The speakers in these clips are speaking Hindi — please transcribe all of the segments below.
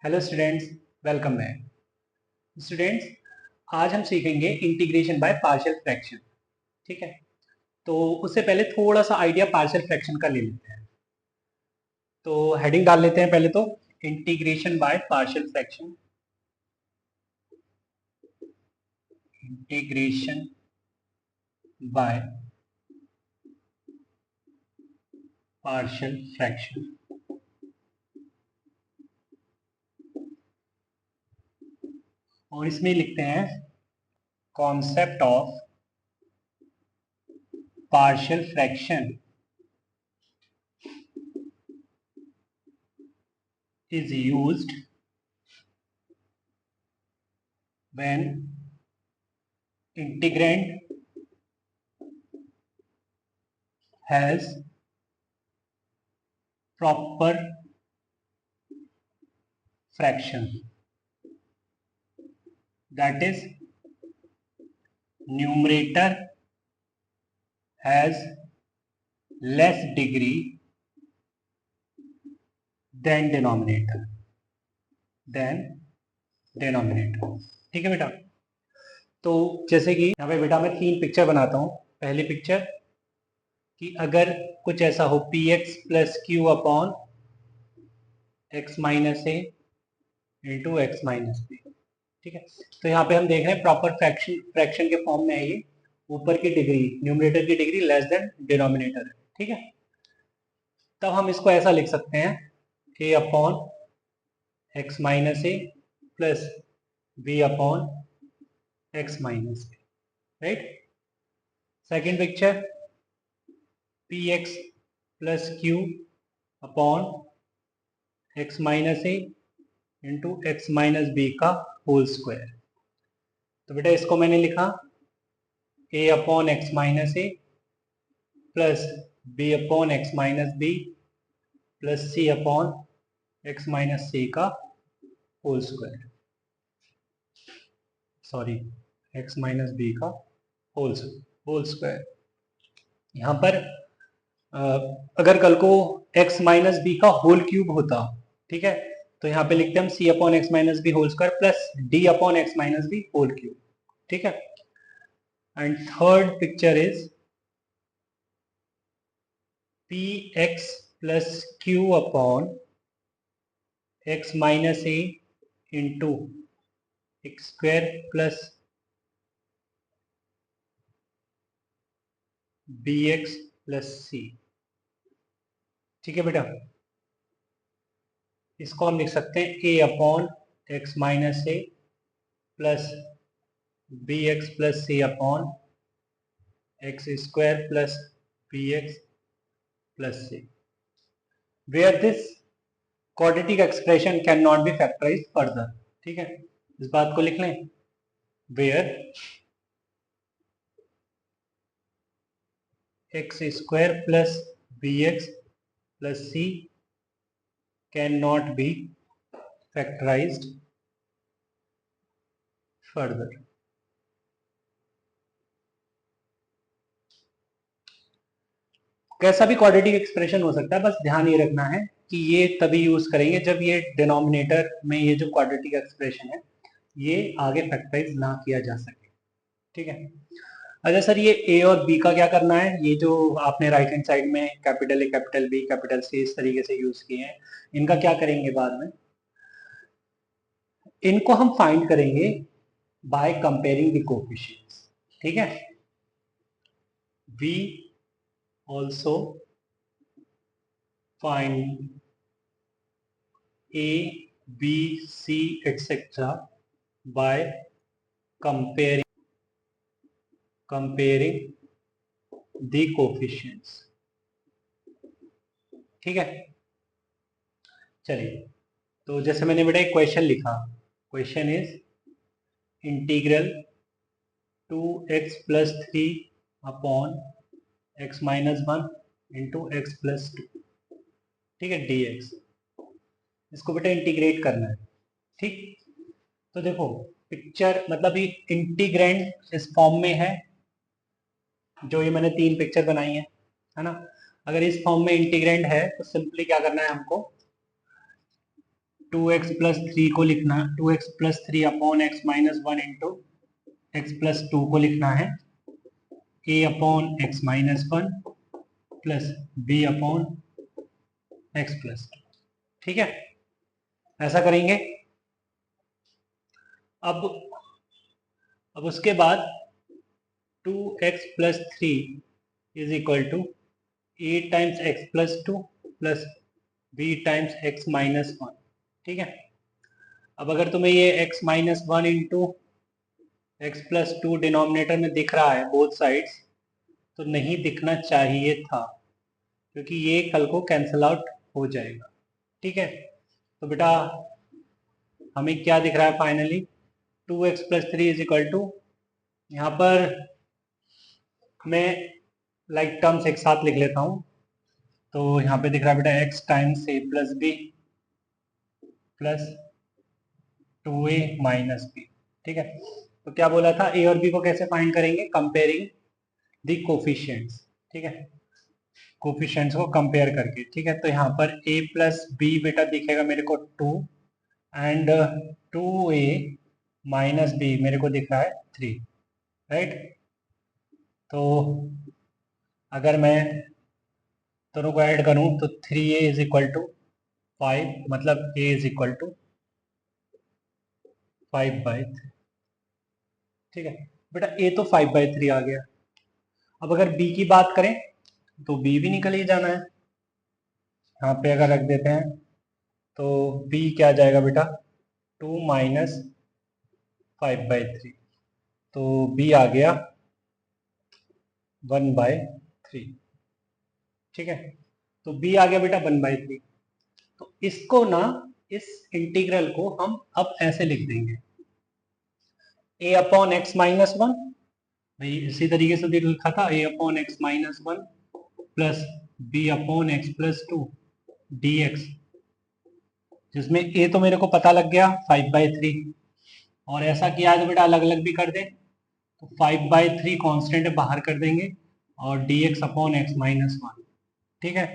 Hello students, welcome back. Students, आज हम सीखेंगे इंटीग्रेशन बाय पार्शियल फ्रैक्शन। ठीक है, तो उससे पहले थोड़ा सा आइडिया पार्शियल फ्रैक्शन का ले लेते हैं। तो हेडिंग डाल लेते हैं पहले तो, integration by partial fraction. Integration by partial fraction, और इसमें लिखते हैं concept of partial fraction is used when integrand has proper fraction, that is numerator has less degree than denominator ठीक है बेटा। तो जैसे कि यहाँ पे बेटा मैं तीन पिक्चर बनाता हूँ। पहली पिक्चर कि अगर कुछ ऐसा हो P X plus Q upon x minus A into x minus B. ठीक है, तो यहाँ पे हम देख रहे हैं प्रॉपर फ्रैक्शन के फॉर्म में है ये। ऊपर की डिग्री, न्यूमरेटर की डिग्री लेस देन डिनोमिनेटर है। ठीक है, तब हम इसको ऐसा लिख सकते हैं A upon x minus A plus B upon x minus B. Right. Second picture P X plus Q upon x minus A into x minus B का होल स्क्वायर। तो बेटा इसको मैंने लिखा A upon x minus A plus B upon x minus B plus C upon x minus C का whole square, sorry X minus B का होल स्क्वायर। यहाँ पर अगर कल को x माइनस बी का होल क्यूब होता, ठीक है, तो यहाँ पे लिखते हैं हम c upon x minus B whole square plus d upon x minus B whole cube. ठीक है, and third picture is P X plus Q upon x minus A into X square plus B x plus C. ठीक है बेटा, इसको हम लिख सकते हैं A upon x minus A plus B x plus C upon X square plus B x plus C, where this quadratic expression can not be factorise further. ठीक है, इस बात को लिख लें, where x square plus B x plus c can not be factorised further. कैसा भी क्वाड्रेटिक एक्सप्रेशन हो सकता है, बस ध्यान ये रखना है कि ये तभी यूज करेंगे जब ये डिनोमिनेटर में ये जो क्वाड्रेटिक एक्सप्रेशन है ये आगे फैक्टराइज ना किया जा सके। ठीक है, अच्छा सर ये ए और बी का क्या करना है? ये जो आपने राइट हैंड साइड में capital A capital B capital C इस तरीके से यूज किए हैं, इनका क्या करेंगे बाद में? इनको हम फाइंड करेंगे बाय कंपेयरिंग द कोएफिशिएंट्स। ठीक है, we also find A, B, C, etc. by comparing the coefficients। ठीक है, चलिए, तो जैसे मैंने बेटा एक क्वेश्चन लिखा, question is integral 2x plus 3 upon x minus 1 into x plus 2। ठीक है, dx, इसको बेटा इंटीग्रेट करना है। ठीक, तो देखो पिक्चर मतलब ये इंटीग्रेंड इस फॉर्म में है, जो ये मैंने तीन पिक्चर बनाई है ना। अगर इस फॉर्म में इंटीग्रेंड है तो सिंपली क्या करना है हमको, 2x प्लस 3 को लिखना, 2x plus 3 upon x minus 1 into x plus 2 को लिखना है a upon x minus 1 plus b upon x plus 2। ठीक है, ऐसा करेंगे। अब उसके बाद 2x plus 3 is equal to a times x plus 2 plus b times x minus 1। ठीक है, अब अगर तुम्हें ये x minus 1 into x plus 2 denominator में दिख रहा है बोथ साइड्स, तो नहीं दिखना चाहिए था, क्योंकि ये कल को कैंसिल आउट हो जाएगा। ठीक है, तो बेटा हमें क्या दिख रहा है finally, 2x plus 3 is equal to, यहाँ पर मैं लाइक टर्म्स एक साथ लिख लेता हूँ। तो यहाँ पे दिख रहा है बेटा x times a plus B plus 2a minus B. ठीक है, तो क्या बोला था, a और b को कैसे फाइंड करेंगे, कंपेयरिंग दी कोफिशिएंट्स। ठीक है, कोफिशिएंट्स को कंपेयर करके। ठीक है, तो यहाँ पर a प्लस बी बेटा दिखेगा मेरे को 2 एंड 2a माइनस बी मेरे को दिख रहा है 3, राइट। तो अगर मैं दोनों को ऐड करूं तो 3a इज इक्वल टू 5, मतलब a इज इक्वल टू 5/3। ठीक है बेटा, a तो 5/3 आ गया। अब अगर b की बात करें तो b भी निकल ही जाना है। यहाँ पे अगर रख देते हैं तो b क्या आ जाएगा बेटा, 2 माइनस 5/3, तो b आ गया 1/3। ठीक है, तो b आ गया बेटा 1/3। तो इसको ना, इस इंटीग्रल को हम अब ऐसे लिख देंगे, a अपॉन एक्स माइनस 1, भाई इसी तरीके से लिखा था, a upon x minus 1 plus b upon x plus 2 dx, जिसमें a तो मेरे को पता लग गया 5/3, और ऐसा किया है तो बेटा अलग अलग भी कर दे, तो 5/3 कांस्टेंट बाहर कर देंगे और dx अपॉन एक्स माइनस 1। ठीक है,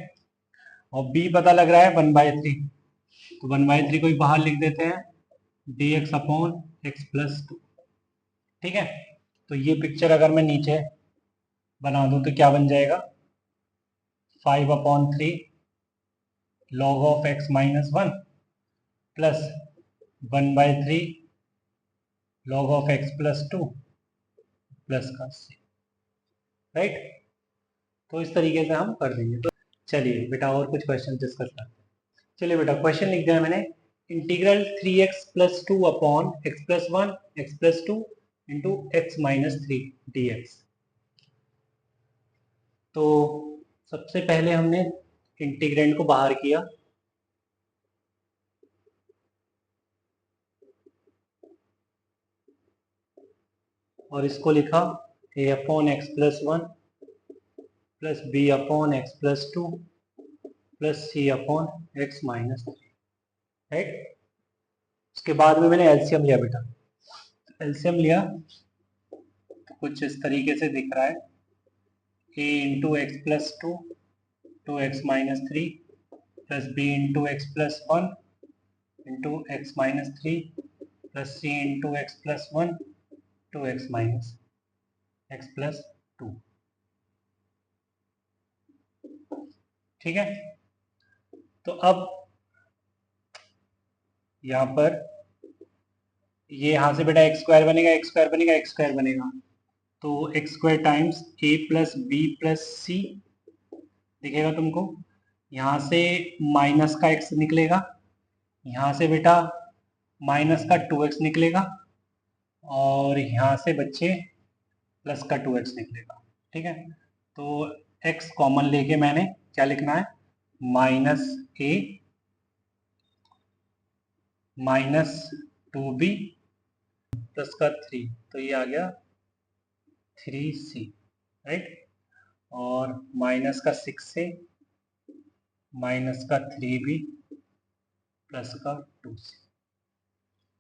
और b पता लग रहा है 1/3, तो 1/3 को ही बाहर लिख देते हैं, dx अपॉन एक्स प्लस 2। ठीक है, तो ये पिक्चर अगर मैं नीचे बना दूं तो क्या बन जाएगा, 5/3 log of x minus 1 plus 1/3 log of x plus 2 plus का c, राइट। तो इस तरीके से हम कर देंगे। तो चलिए बेटा और कुछ क्वेश्चन डिस्कस करते हैं। चलिए बेटा क्वेश्चन लिख दिया मैंने, integral 3x plus 2 upon x plus 1 x plus 2 into x minus 3 dx। तो सबसे पहले हमने इंटीग्रेंड को बाहर किया, और इसको लिखा a upon x plus 1 plus B upon x plus 2 plus C upon x minus 3, right. उसके बाद में मैंने एलसीएम लिया बेटा, एलसीएम लिया तो कुछ इस तरीके से दिख रहा है, a into x plus 2 two x minus 3 plus b into x plus 1 into x minus 3 plus C into x plus 1 two x minus x plus 2। ठीक है, तो अब यहाँ पर ये यहाँ से बेटा एक्स स्क्वायर बनेगा, एक्स स्क्वायर बनेगा, एक्स स्क्वायर बनेगा, तो एक्स स्क्वायर टाइम्स ए प्लस बी प्लस सी दिखेगा तुमको। यहाँ से माइनस का एक्स निकलेगा, यहाँ से बेटा माइनस का 2x निकलेगा, और यहाँ से बच्चे प्लस का 2x निकलेगा। ठीक है, तो x कॉमन लेके मैंने क्या लिखना है, minus a minus 2b plus का 3, तो ये आ गया 3c, राइट। और माइनस का 6a माइनस का 3b प्लस का 2c।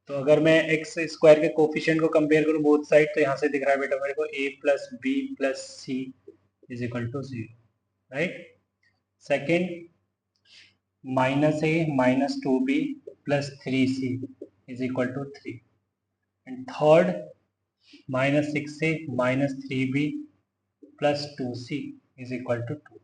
तो अगर मैं एक्स स्क्वायर के कोफिशिएंट को कंपेयर करूं बोथ साइड, तो यहाँ से दिख रहा है बेटा मेरे को a plus B plus c is equal to 0, right. Second minus a minus 2b plus 3c is equal to 3 and third -6a minus 3b plus 2c is equal to 2।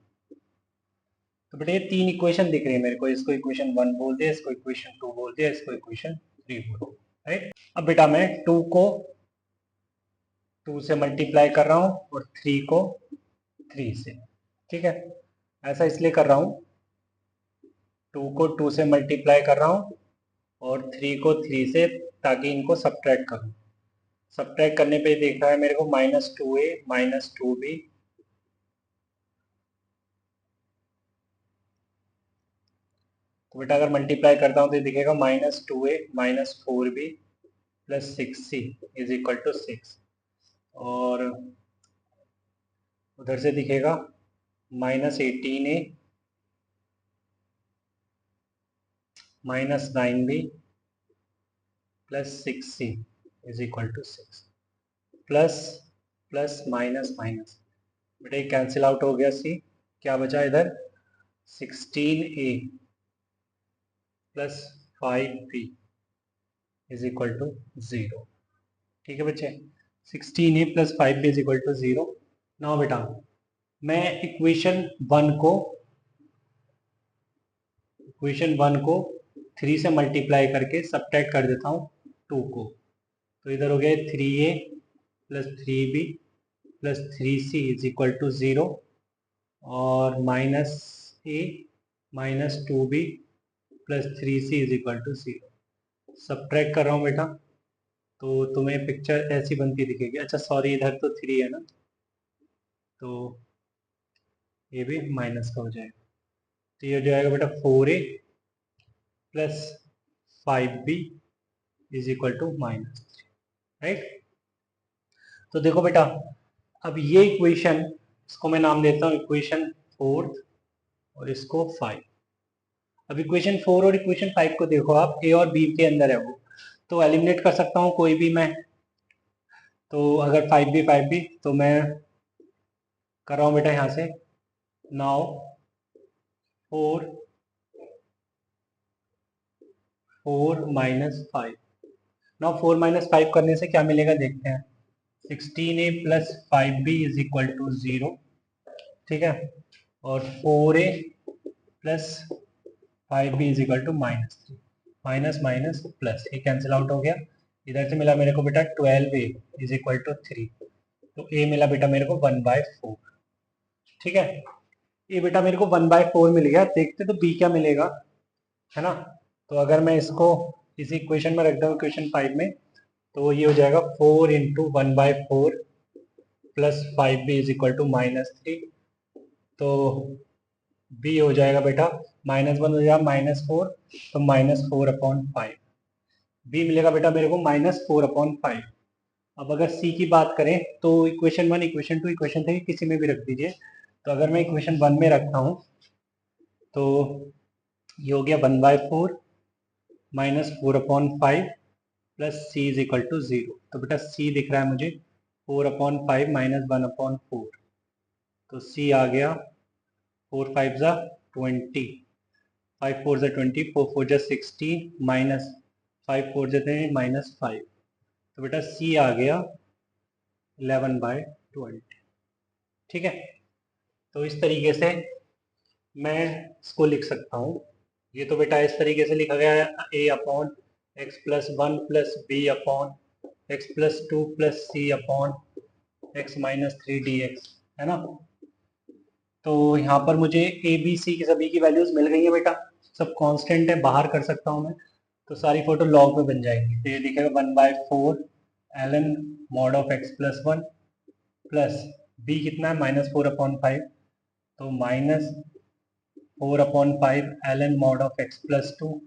तो बेटा ये तीन इक्वेशन दिख रही है मेरे को, इसको इक्वेशन 1 बोल दिया, इसको इक्वेशन 2 बोल दिया, इसको इक्वेशन 3 बोल दिया, राइट। अब बेटा मैं 2 को 2 से मल्टीप्लाई कर रहा हूँ और 3 को 3 से, ठीक है। ऐसा इसलिए कर रहा हूँ, 2 को 2 से मल्टीप्लाई कर रहा हूँ और 3 को 3 से, ताकि इनको सब्ट्रैक्ट करूँ। सब्ट्रैक्ट करने पे देख रहा है मेरे को -2a माइनस 2b तो बेटा अगर मल्टीप्लाई करता हूँ तो दिखेगा -2a minus 4b plus 6c is equal to 6 और उधर से दिखेगा -18a minus 9b plus 6c is equal to 6 plus plus minus minus बेटा ये कैंसिल आउट हो गया c, क्या बचा इधर 16a plus 5b is equal to 0। ठीक है बच्चे, 16a plus 5b is equal to 0। Now बेटा मैं इक्वेशन 1 को 3 से मल्टीप्लाई करके सब्ट्रैक्ट कर देता हूँ 2 को, तो इधर हो गया 3a plus 3b plus 3c is equal to 0 और -a minus 2b plus 3c is equal to 0। Subtract कर रहा हूँ बेटा, तो तुम्हें पिक्चर ऐसी बनती दिखेगी। अच्छा सॉरी, इधर तो 3 है ना, तो ये भी माइनस का हो जाएगा, तो ये हो जाएगा बेटा 4a plus 5b is equal to -3, right. तो देखो बेटा, अब ये इक्वेशन, इसको मैं नाम देता हूँ इक्वेशन 4 और इसको 5। अब इक्वेशन 4 और इक्वेशन 5 को देखो आप, ए और बी के अंदर है वो, तो एलिमिनेट कर सकता हूँ कोई भी मैं, तो अगर 5b तो मैं कर रहा हूँ बेटा यहाँ से। नाउ 4 माइनस 5, नाउ 4 माइनस 5 करने से क्या मिलेगा देखते हैं। 16a plus 5b is equal to 0, ठीक है, और 4a plus 5b is equal to -3, minus minus plus, ये कैंसिल आउट हो गया। इधर से मिला मेरे को बेटा 12a इज इक्वल टू 3, तो a मिला बेटा मेरे को 1/4, ठीक है। ये बेटा मेरे को 1/4 मिल गया, देखते तो b क्या मिलेगा, है ना। तो अगर मैं इसको इसी इक्वेशन में रख दूँ इक्वेशन 5 में, तो ये हो जाएगा 4 into 1/4 plus 5b is equal to -3, तो b हो जाएगा बेटा -1 हो जाएगा -4, तो -4/5 b मिलेगा बेटा मेरे को -4/5। अब अगर c की बात करें तो इक्वेशन 1 इक्वेशन 2 इक्वेशन 3 किसी में भी रख दीजिए। तो अगर मैं इक्वेशन 1 में रखता हूँ तो ये हो गया 1/4 -4/5 plus c is equal to 0। तो बेटा c दिख रहा है मुझे 4/5 -1/4, तो c आ गया 4 5 जा 20, 5 4 जा 20, 4 4 जा 16 माइनस 5 4 जाते हैं -5, तो बेटा c आ गया 11/20, ठीक है। तो इस तरीके से मैं इसको लिख सकता हूँ। ये तो बेटा इस तरीके से लिखा गया है a/x plus 1 plus b upon x plus 2 plus c upon x minus 3 dx, है ना। तो यहाँ पर मुझे a b c की सभी की वैल्यूज मिल गई है बेटा, सब कांस्टेंट है, बाहर कर सकता हूँ मैं, तो सारी फोटो लॉग में बन जाएगी। तो ये दिखेगा 1/4 ln mod of x plus 1 plus b कितना है -4/5, तो -4/5 ln mod of x plus 2,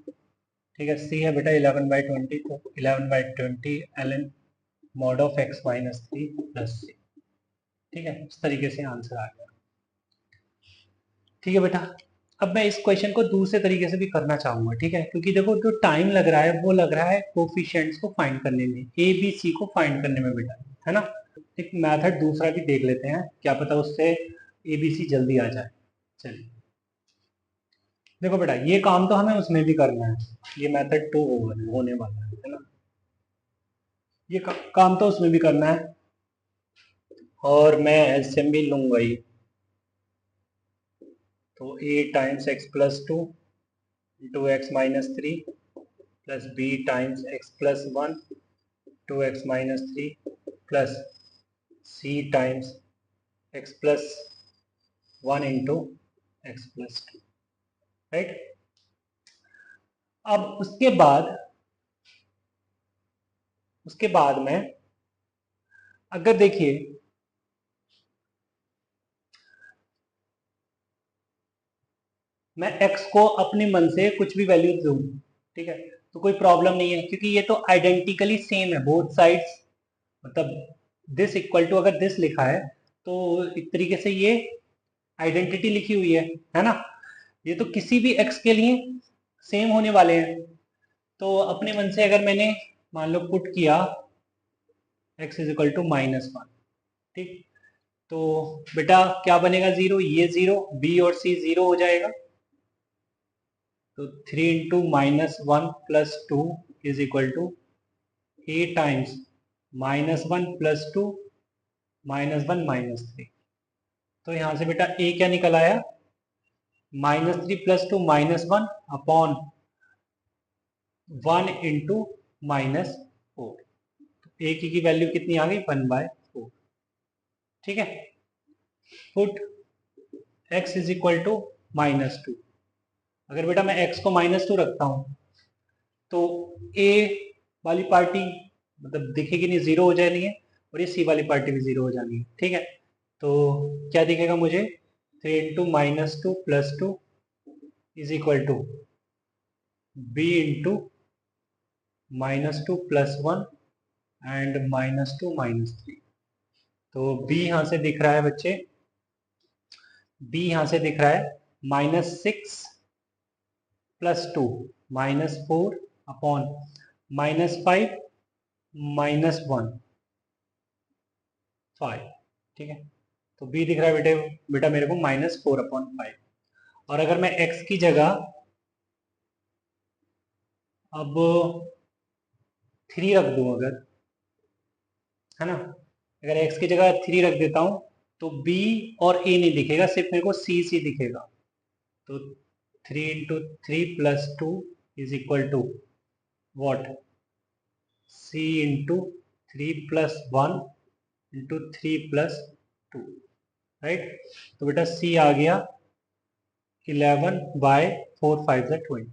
ठीक है। c है बेटा 11/20, तो 11/20 ln mod of x minus 3 plus c, ठीक है। इस तरीके से आंसर आ गया, ठीक है बेटा। अब मैं इस क्वेश्चन को दूसरे तरीके से भी करना चाहूंगा, ठीक है, क्योंकि देखो जो टाइम लग रहा है वो लग रहा है कोफिशिएंट्स को फाइंड करने में, ए बी सी को फाइंड करने में बेटा, है ना। एक मेथड दूसरा भी देख लेते हैं, क्या पता उससे ए बी सी जल्दी आ जाए। चलिए देखो बेटा, ये काम तो हमें उसमें भी करना है, ये मेथड 2 होने वाला है ना, ये काम तो उसमें भी करना है, और मैं एलसीएम भी लूंगा ही। तो a times x plus two into x minus three plus B times x plus one two x minus three plus C times x plus one into x plus two, right. अब उसके बाद में अगर देखिए, मैं x को अपने मन से कुछ भी वैल्यू दूं, ठीक है, तो कोई प्रॉब्लम नहीं है, क्योंकि ये तो आइडेंटिकली सेम है बोथ साइड्स। मतलब दिस इक्वल टू, अगर दिस लिखा है तो एक तरीके से ये आइडेंटिटी लिखी हुई है ना, ये तो किसी भी x के लिए सेम होने वाले हैं। तो अपने मन से अगर मैंने मान लो पुट किया x is equal to minus one, ठीक, तो बेटा क्या बनेगा, जीरो, ये जीरो, b और c जीरो हो जाएगा। तो 3 into minus one plus two is equal to A times minus one plus two minus one minus three. तो यहां से बेटा ए क्या निकल आया, minus three plus two minus one upon one into minus four. A की वैल्यू कितनी आ गई, वन बाय फोर, ठीक है। Put x is equal to minus two. अगर बेटा मैं x को माइनस टू रखता हूं तो a वाली पार्टी मतलब दिखेगी नहीं, जीरो हो जानी है, और ये सी वाली पार्टी भी जीरो हो जानी है, ठीक है। तो क्या दिखेगा मुझे, three into minus two plus two is equal to b into minus two plus one and minus two minus three. तो b यहां से दिख रहा है बच्चे, b यहां से दिख रहा है minus six plus two minus four upon minus five minus one five, ठीक है। तो b दिख रहा है बेटा मेरे को माइनस फोर अपॉन फाइव। और अगर मैं x की जगह अब थ्री रख दूं अगर, है ना, अगर x की जगह थ्री रख देता हूं तो b और a नहीं दिखेगा, सिर्फ मेरे को c दिखेगा। तो three into three plus two is equal to what, c into three plus one into three plus two, right. तो बेटा c आ गया 11 बाय फोर फाइव ज़ा 20।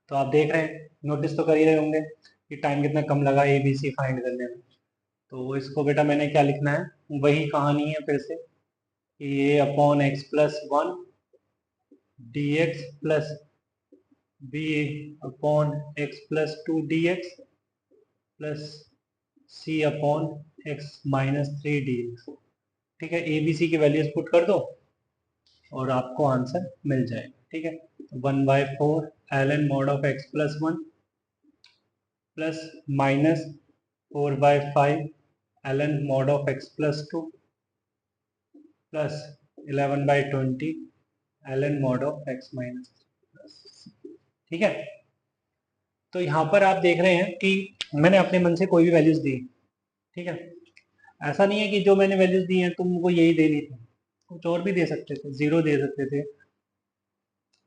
तो आप देख रहे हैं, नोटिस तो कर ही रहे होंगे कि टाइम कितना कम लगा ए बी सी फाइंड करने में। तो इसको बेटा मैंने क्या लिखना है, वही कहानी है फिर से कि A upon x plus one D X plus B upon x plus two D X plus C upon x minus three D X, ठीक है। ए बी सी की वैल्यूज पुट कर दो और आपको आंसर मिल जाएगा, ठीक है। One by four l n mod of x plus one plus minus four by five l n mod of x plus two plus 11 by 20 l n mod of x minus, ठीक है। तो यहाँ पर आप देख रहे हैं कि मैंने अपने मन से कोई भी वैल्यूज दी, ठीक है। ऐसा नहीं है कि जो मैंने वैल्यूज दी हैं तुमको यही देनी थी, कुछ और भी दे सकते थे, जीरो दे सकते थे,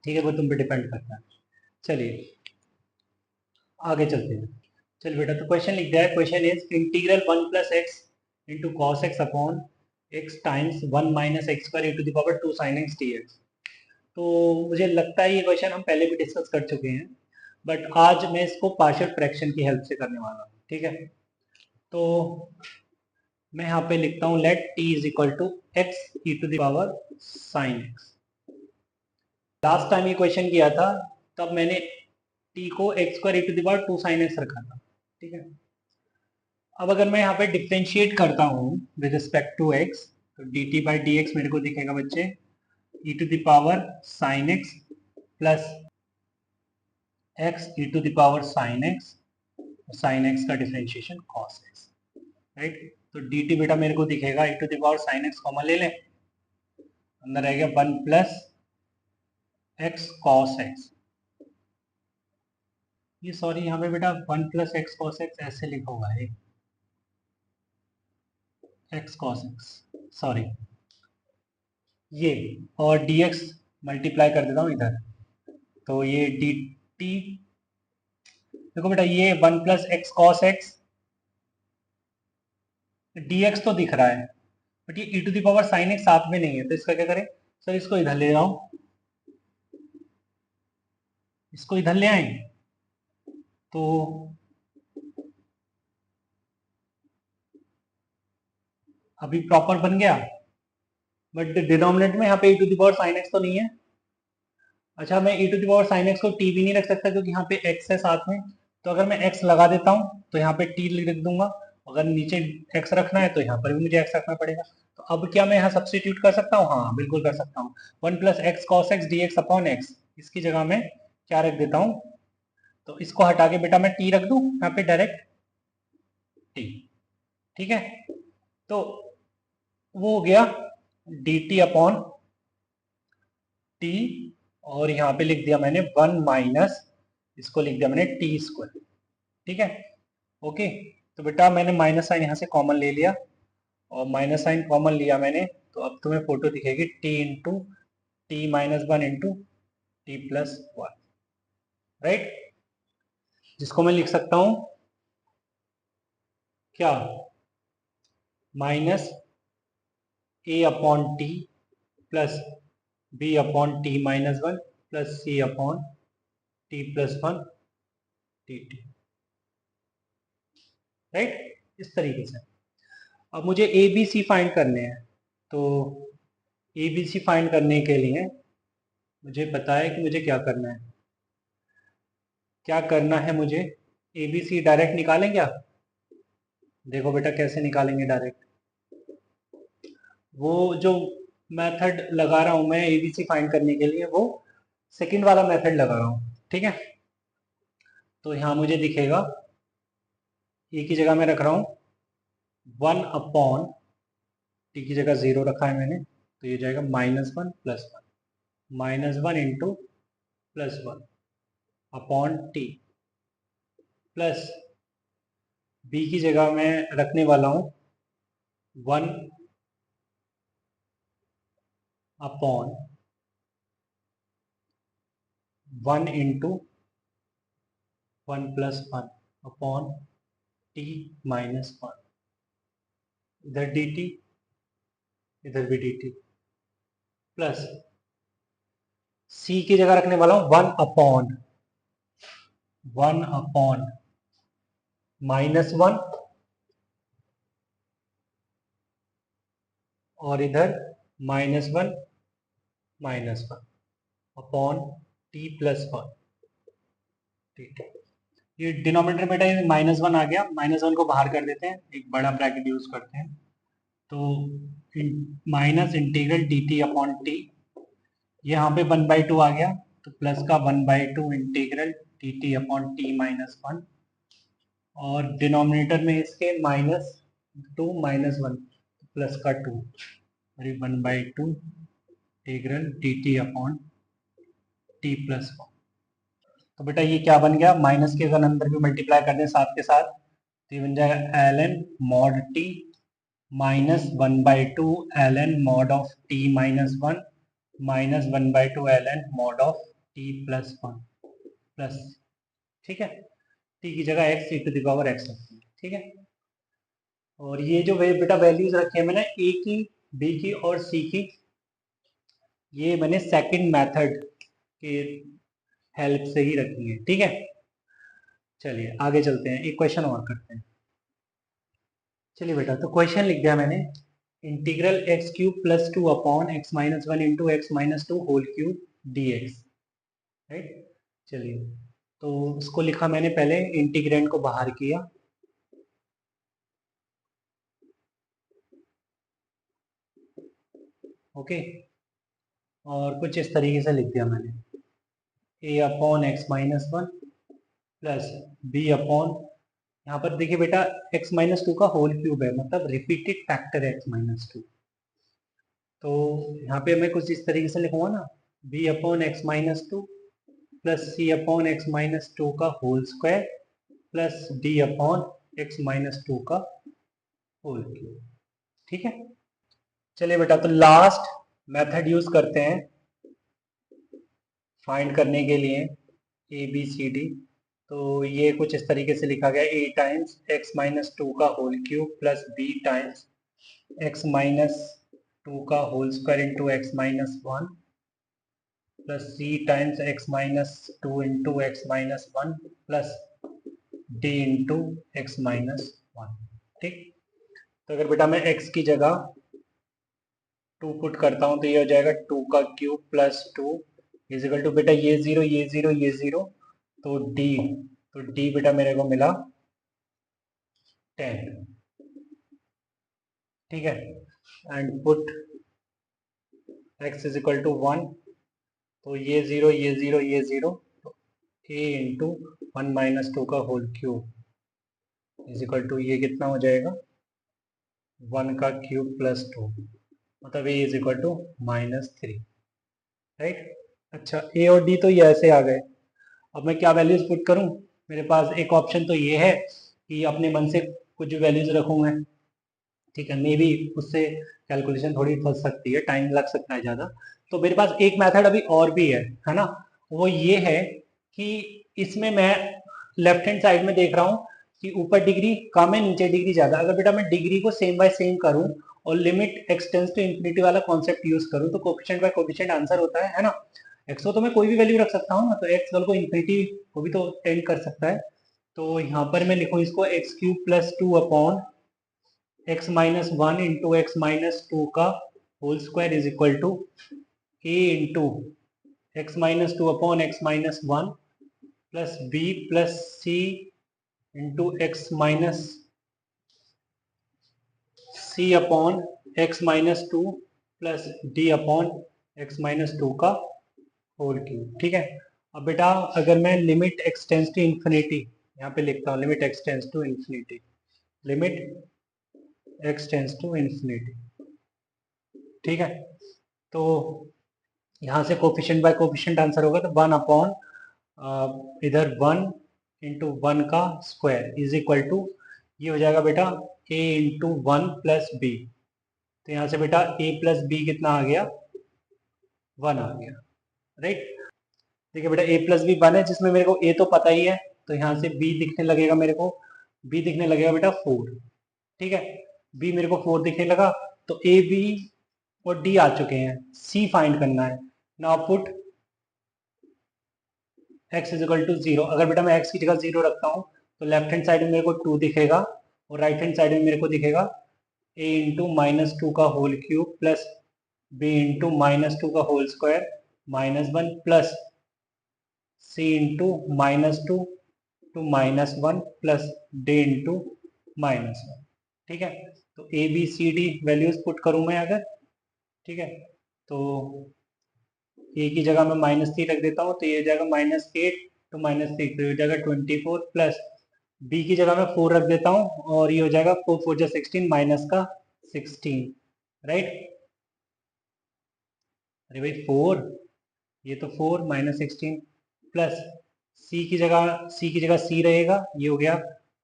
ठीक है, वो तुम पे डिपेंड करता है। चलिए आगे चलते हैं। चल बेटा, तो क्वेश्चन लिख दिया है, question is integral one plus x into cos x upon x times one minus x square e to the power two sine x d x. तो मुझे लगता है ये क्वेश्चन हम पहले भी डिस्कस कर चुके हैं, बट आज मैं इसको पार्शियल फ्रैक्शन की हेल्प से करने वाला हूँ, ठीक है। तो मैं यहाँ पे लिखता हूँ let t is equal to x E to the power sine x. Last time ये क्वेश्चन किया था तब मैंने t को x square e to the power two sine x रखा था, ठीक है। अब अगर मैं यहाँ पे डिफ्रेंशिएट करता हूँ विद रिस्पेक्ट टू x, तो D T by D X मेरे को दिखेगा बच्चे E to the power sine X plus X E to the power sine X, sine X का डिफरेंशिएशन कॉस एक्स, राइट। तो डी टी बेटा मेरे को दिखेगा E to the power sine X common ले लें, अंदर रहेगा one plus x cos X, ये सॉरी यहाँ पे बेटा 1 प्लस एक्स कॉस एक्स ऐसे लिखा हुआ है, एक्स कॉस एक्स सॉरी, ये और dx मल्टीप्लाई कर देता हूँ इधर, तो ये dt, देखो बेटा ये 1 plus x cos x, dx तो दिख रहा है बट ये e to the power sine x साथ में नहीं है, तो इसका क्या करें सर, इसको इधर ले जाओ, इसको इधर ले आए तो अभी प्रॉपर बन गया, बट डिनोमिनेटर में यहाँ पे e to the power sine x तो नहीं है। अच्छा मैं e to the power sine x को t भी नहीं रख सकता क्योंकि यहाँ पे x है साथ में, तो अगर मैं x लगा देता हूँ तो यहाँ पे t लिख दूंगा, अगर नीचे x रखना है तो यहाँ पर भी मुझे x रखना पड़ेगा। तो अब क्या मैं यहाँ सब्सटीट्यूट कर सकता हूँ, हाँ बिल्कुल कर सकता हूँ, 1 plus x cos x d x upon x, इसकी जगह मैं क्या रख देता हूँ, तो इसको हटा के बेटा मैं t रख दूँ यहाँ पे डायरेक्ट t, ठीक है, तो वो हो गया dt अपॉन t, और यहाँ पे लिख दिया मैंने 1 माइनस, इसको लिख दिया मैंने टी स्क्वायर, ठीक है ओके। तो बेटा मैंने माइनस साइन यहाँ से कॉमन ले लिया, और माइनस साइन कॉमन लिया मैंने, तो अब तुम्हें फोटो दिखेगी T into T minus 1 into T plus 1, right, जिसको मैं लिख सकता हूँ क्या, minus A upon T plus B upon T minus 1 plus C upon T plus 1 T T, right, इस तरीके से। अब मुझे ए बी सी फाइंड करने हैं, तो ए बी सी फाइंड करने के लिए मुझे पता है कि मुझे क्या करना है, क्या करना है मुझे, ए बी सी डायरेक्ट निकालें क्या, देखो बेटा कैसे निकालेंगे डायरेक्ट, वो जो मेथड लगा रहा हूं मैं ए बी सी फाइंड करने के लिए, वो सेकंड वाला मेथड लगा रहा हूं, ठीक है। तो यहाँ मुझे दिखेगा ए की जगह मैं रख रहा हूँ 1 अपॉन टी की जगह 0 रखा है मैंने, तो ये जाएगा minus 1 plus 1, minus 1 into plus 1 upon T, plus b की जगह मैं रखने वाला हूँ 1 upon 1 into 1 plus 1 upon T minus 1, इधर डी टी इधर भी डी टी, प्लस सी की जगह रखने वाला हूँ 1 अपॉन माइनस 1, और इधर -1 -1 अपॉन टी प्लस 1, ठीक है। ये डिनोमिनेटर बेटा ये -1 आ गया, -1 को बाहर कर देते हैं, एक बड़ा ब्रैकेट यूज करते हैं, तो minus integral D T upon T, यहाँ पे 1/2 आ गया, तो प्लस का 1/2 integral D T upon T minus 1, और डिनोमिनेटर में इसके -2 -1 प्लस का 2, और 1/2 integral D T upon T plus 1। तो बेटा ये क्या बन गया, माइनस के अगर अंदर भी मल्टीप्लाई कर दें साथ के साथ, तो ये बन जाएगा l n mod t minus 1/2 l n mod of t minus 1 minus 1/2 l n mod of t plus 1 plus, ठीक है, टी की जगह x E to the power x रखते हैं, ठीक है। और ये जो बेटा वैल्यूज रखी है मैंने ए की, बी की और सी की, ये मैंने सेकंड मेथड के हेल्प से ही रखी है, ठीक है। चलिए आगे चलते हैं, एक क्वेश्चन और करते हैं। चलिए बेटा, तो क्वेश्चन लिख दिया मैंने, integral x cube plus 2 upon x minus 1 into x minus 2 whole cube d x, right. चलिए, तो इसको लिखा मैंने पहले, इंटीग्रेंड को बाहर किया, ओके, और कुछ इस तरीके से लिख दिया मैंने, A upon x minus 1 plus B upon, यहाँ पर देखिए बेटा x माइनस 2 का होल क्यूब है, मतलब रिपीटेड फैक्टर है x माइनस 2, तो यहाँ पे मैं कुछ इस तरीके से लिखूंगा ना, B upon x minus two plus सी अपॉन एक्स माइनस टू का whole square plus D upon x minus two का होल क्यूब। ठीक है, चलिए बेटा, तो लास्ट मेथड यूज करते हैं फाइंड करने के लिए ए बी सी डी। तो ये कुछ इस तरीके से लिखा गया, A times X minus two का whole cube plus B times X minus two का whole square into x minus one plus सी times X minus two into x minus one plus D into x minus one. ठीक, तो अगर बेटा मैं x की जगह 2 पुट करता हूँ तो ये हो जाएगा 2 का क्यूब प्लस 2 इजिकल टू, बेटा ये जीरो ये जीरो ये जीरो, तो d बेटा मेरे को मिला 10। ठीक है, and put x is equal to 1, तो ये जीरो ये जीरो ये जीरो, तो a इंटू 1 माइनस टू का whole cube is equal to ये कितना हो जाएगा 1 का क्यूब प्लस 2, मतलब a is equal to -3। Right, अच्छा a और d तो ये ऐसे आ गए। अब मैं क्या वैल्यूज पुट करूं, मेरे पास एक ऑप्शन तो ये है कि अपने मन से कुछ वैल्यूज रखूं मैं। ठीक है, मे बी उससे कैलकुलेशन थोड़ी फंस सकती है, टाइम लग सकता है ज़्यादा। तो मेरे पास एक मेथड अभी और भी है ना, वो ये है कि इसमें मैं लेफ्ट हैंड साइड में देख रहा हूँ कि ऊपर डिग्री कम है नीचे डिग्री ज़्यादा। अगर बेटा मैं डिग्री को सेम बाय सेम करूँ और लिमिट एक्सटेंस टू इंफिनिटी वाला कॉन्सेप्ट यूज करूँ तो कोफिशिएंट बाय कोफिशिएंट आंसर होता है ना। एक्स को तो मैं कोई भी वैल्यू रख सकता हूँ ना, तो एक्स को इन्फिनिटी को भी तो टेंड कर सकता है। तो यहाँ पर मैं लिखूँ इसको X cube plus two upon x minus one into x minus two का whole square is equal to A into x minus two upon x minus one plus B plus C into x minus C upon x minus two plus D upon x minus two का होल क्यूब। ठीक है, अब बेटा अगर मैं लिमिट एक्सटेंस टू इंफिनिटी यहाँ पे लिखता हूँ, limit x tends to infinity, limit x tends to infinity. ठीक है, तो यहाँ से कोफिशिएंट बाय कोफिशिएंट आंसर होगा, तो 1 अपॉन इधर 1 इंटू 1 का स्क्वायर इज इक्वल टू ये हो जाएगा बेटा a इंटू 1 प्लस बी। तो यहाँ से बेटा a प्लस बी कितना आ गया 1 आ गया। राइट, देखिए बेटा a प्लस बी 1 है, जिसमें मेरे को a तो पता ही है, तो यहाँ से b दिखने लगेगा, मेरे को b दिखने लगेगा बेटा 4। ठीक है, b मेरे को 4 दिखने लगा, तो a b और d आ चुके हैं, c फाइंड करना है। Now put x is equal to 0। अगर बेटा मैं x की जगह 0 रखता हूँ तो लेफ्ट हैंड साइड में मेरे को 2 दिखेगा और राइट हैंड साइड में मेरे को दिखेगा a इंटू माइनस टू का whole cube plus b into minus two का whole square -1 plus c into minus two -1 plus d into -1। ठीक है, तो a b c d values put करूँ मैं अगर, ठीक है, तो ए की जगह मैं -3 रख देता हूँ, तो ये हो जाएगा -8 टू -6, तो ये हो जाएगा 24 प्लस बी की जगह मैं 4 रख देता हूँ और ये हो जाएगा 4 4 जा 16 माइनस का 16। राइट, अरे भाई 4, ये तो 4 -16 प्लस सी की जगह सी रहेगा, ये हो गया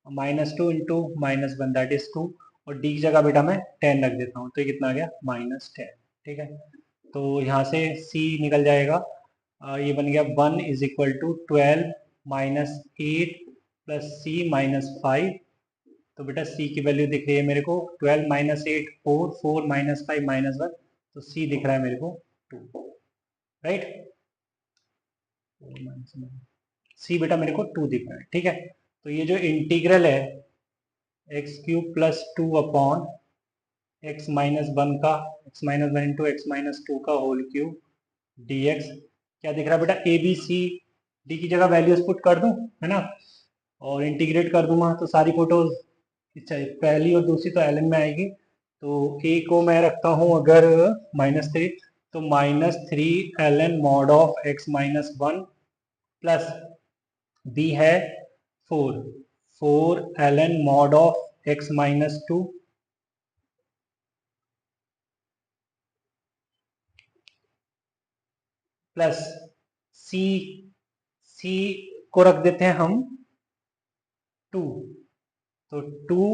-2 इंटू -1 दैट इज 2, और डी की जगह बेटा मैं 10 रख देता हूँ, तो ये कितना आ गया -10। ठीक है, तो यहाँ से c निकल जाएगा, ये बन गया 1 इज इक्वल टू 12 -8 प्लस सी -5। तो बेटा c की वैल्यू दिख रही है मेरे को 12 -8 4 4 -5 -1, तो c दिख रहा है मेरे को 2। राइट, c बेटा मेरे को 2 दिख रहा है। ठीक है, तो ये जो इंटीग्रल है X cube plus 2 upon x minus one का X minus one into x minus two का होल क्यूब dx, क्या दिख रहा है बेटा ए बी सी डी की जगह वैल्यूज पुट कर दूं, है ना, और इंटीग्रेट कर दूंगा तो सारी फोटोज, पहली और दूसरी तो एल में आएगी। तो ए को मैं रखता हूं अगर -3, तो -3 ln mod of x -1 plus B है 4 ln mod of x -2 . Plus C C को रख देते हैं हम 2, तो 2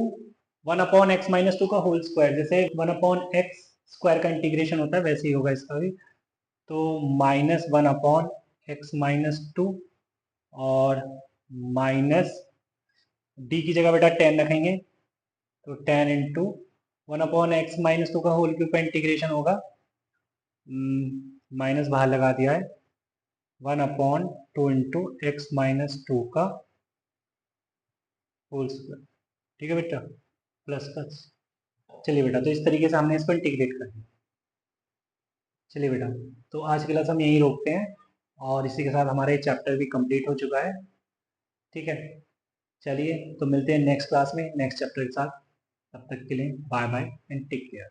1/x - 2 का होल स्क्वायर, जैसे 1/x स्क्वायर का इंटीग्रेशन होता है वैसे ही होगा इसका भी, तो -1/x - 2 और माइनस डी की जगह बेटा 10 रखेंगे, तो 10 इंटू 1/x - 2 का होल क्यूब का इंटीग्रेशन होगा, माइनस बाहर लगा दिया है, 1/2 इंटू x - 2 का होल स्क्वायर। ठीक है बेटा, प्लस प्लस। चलिए बेटा, तो इस तरीके से हमने इसको इंटीग्रेट कर दिया। चलिए बेटा, तो आज की क्लास हम यहीं रोकते हैं और इसी के साथ हमारा ये चैप्टर भी कंप्लीट हो चुका है। ठीक है, चलिए तो मिलते हैं नेक्स्ट क्लास में नेक्स्ट चैप्टर के साथ। तब तक के लिए bye bye and take care.